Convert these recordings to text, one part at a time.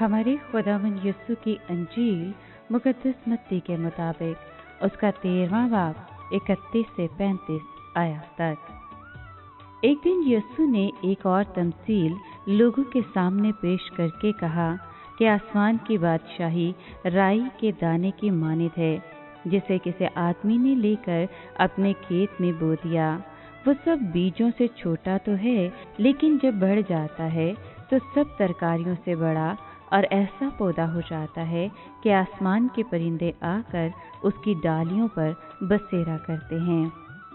हमारे खुदावंद यीशु की अंजील मुकद्दस मत्ती के मुताबिक उसका 13वां बाब 31 से 35 आयत तक। एक दिन यीशु ने एक और तमसील लोगों के सामने पेश करके कहा कि आसमान की बादशाही राई के दाने की मानित है, जिसे किसी आदमी ने लेकर अपने खेत में बो दिया। वो सब बीजों से छोटा तो है, लेकिन जब बढ़ जाता है तो सब तरकारियों से बड़ा और ऐसा पौधा हो जाता है कि आसमान के परिंदे आकर उसकी डालियों पर बसेरा करते हैं।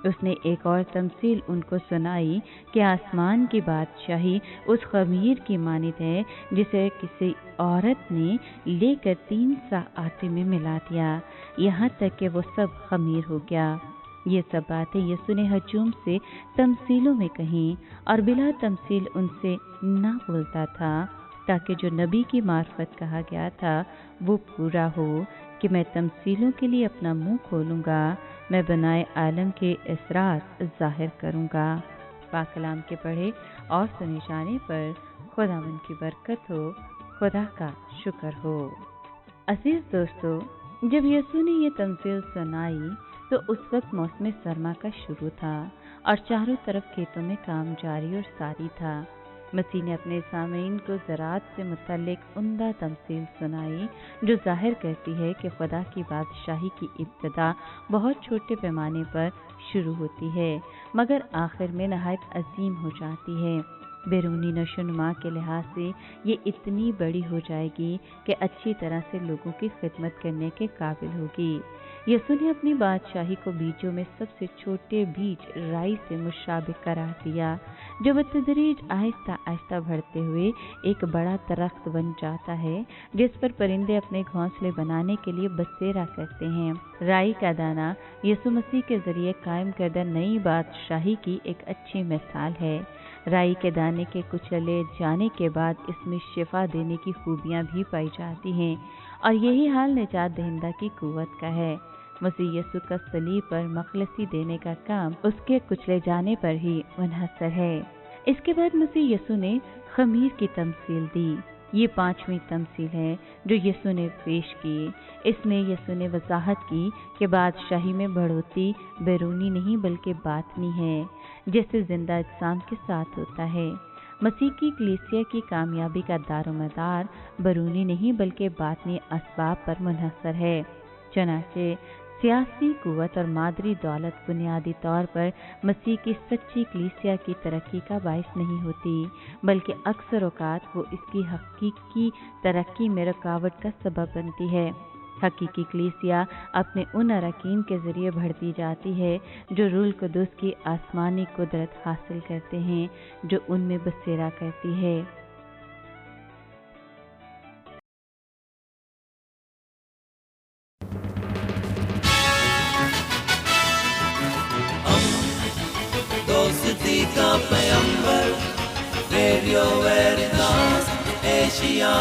उसने एक और तमसील उनको सुनाई कि आसमान की बादशाही उस खमीर की मानित है, जिसे किसी औरत ने लेकर 3 सा आटे में मिला दिया, यहाँ तक कि वो सब खमीर हो गया। ये सब बातें यीशु ने हजूम से तमसीलों में कहीं और बिला तमसील उनसे ना बोलता था, ताकि जो नबी की मार्फत कहा गया था वो पूरा हो कि मैं तमसीलों के लिए अपना मुंह खोलूंगा, मैं बनाए आलम के इसरार जाहिर करूंगा। पाक कलाम के पढ़े और सुने जाने पर खुदावंद की बरकत हो, खुदा का शुक्र हो। अजीज दोस्तों, जब यीशु ने ये तमसील सुनाई तो उस वक्त मौसम सरमा का शुरू था और चारों तरफ खेतों में काम जारी और सारी था। मसीह ने अपने सामीन को ज़राअत से मुतल्लिक उम्दा तमसील सुनाई, जो जाहिर करती है कि खुदा की बादशाही की इब्तिदा बहुत छोटे पैमाने पर शुरू होती है, मगर आखिर में नहायत अजीम हो जाती है। बैरूनी नशोनुमा के लिहाज से ये इतनी बड़ी हो जाएगी कि अच्छी तरह से लोगों की खिदमत करने के काबिल होगी। यीशु ने अपनी बादशाही को बीजों में सबसे छोटे बीज राई से मुशाबिह करार दिया, जो बतदरीज आहिस्ता आहिस्ता बढ़ते हुए एक बड़ा दरख्त बन जाता है, जिस पर परिंदे अपने घोंसले बनाने के लिए बसेरा करते हैं। राई का दाना यीशु मसीह के जरिए कायम करदा नई बादशाही की एक अच्छी मिसाल है। राई के दाने के कुचले जाने के बाद इसमें शिफा देने की खूबियां भी पाई जाती हैं, और यही हाल निजात दहिंदा की कुव्वत का है। मसीह यीशु का सलीब पर मखलसी देने का काम उसके कुचले जाने पर ही मुनहसर है। इसके बाद मसीह यीशु ने खमीर की तमसील दी। ये 5वीं तमसील है जो यीशु ने पेश की। इसमें यीशु ने वजाहत की कि बादशाही में बढ़ोतरी बैरूनी नहीं बल्कि बातनी है, जैसे जिंदा इज्साम के साथ होता है। मसीह की कलीसिया की कामयाबी का दारोमदार बैरूनी नहीं बल्कि बातनी असबाब पर मुनहसर है। चनाचे सियासी कुव्वत और मादरी दौलत बुनियादी तौर पर मसीह की सच्ची कलीसिया की तरक्की का बाइस नहीं होती, बल्कि अक्सर औकात वो इसकी हकीकी तरक्की में रुकावट का सबब बनती है। हकीकी कलीसिया अपने उन अरकीन के जरिए बढ़ती जाती है जो रूल कुदुस की आसमानी कुदरत हासिल करते हैं, जो उनमें बसेरा करती है। दोस्ती का पैगंबर रेडियो वेरितास एशिया।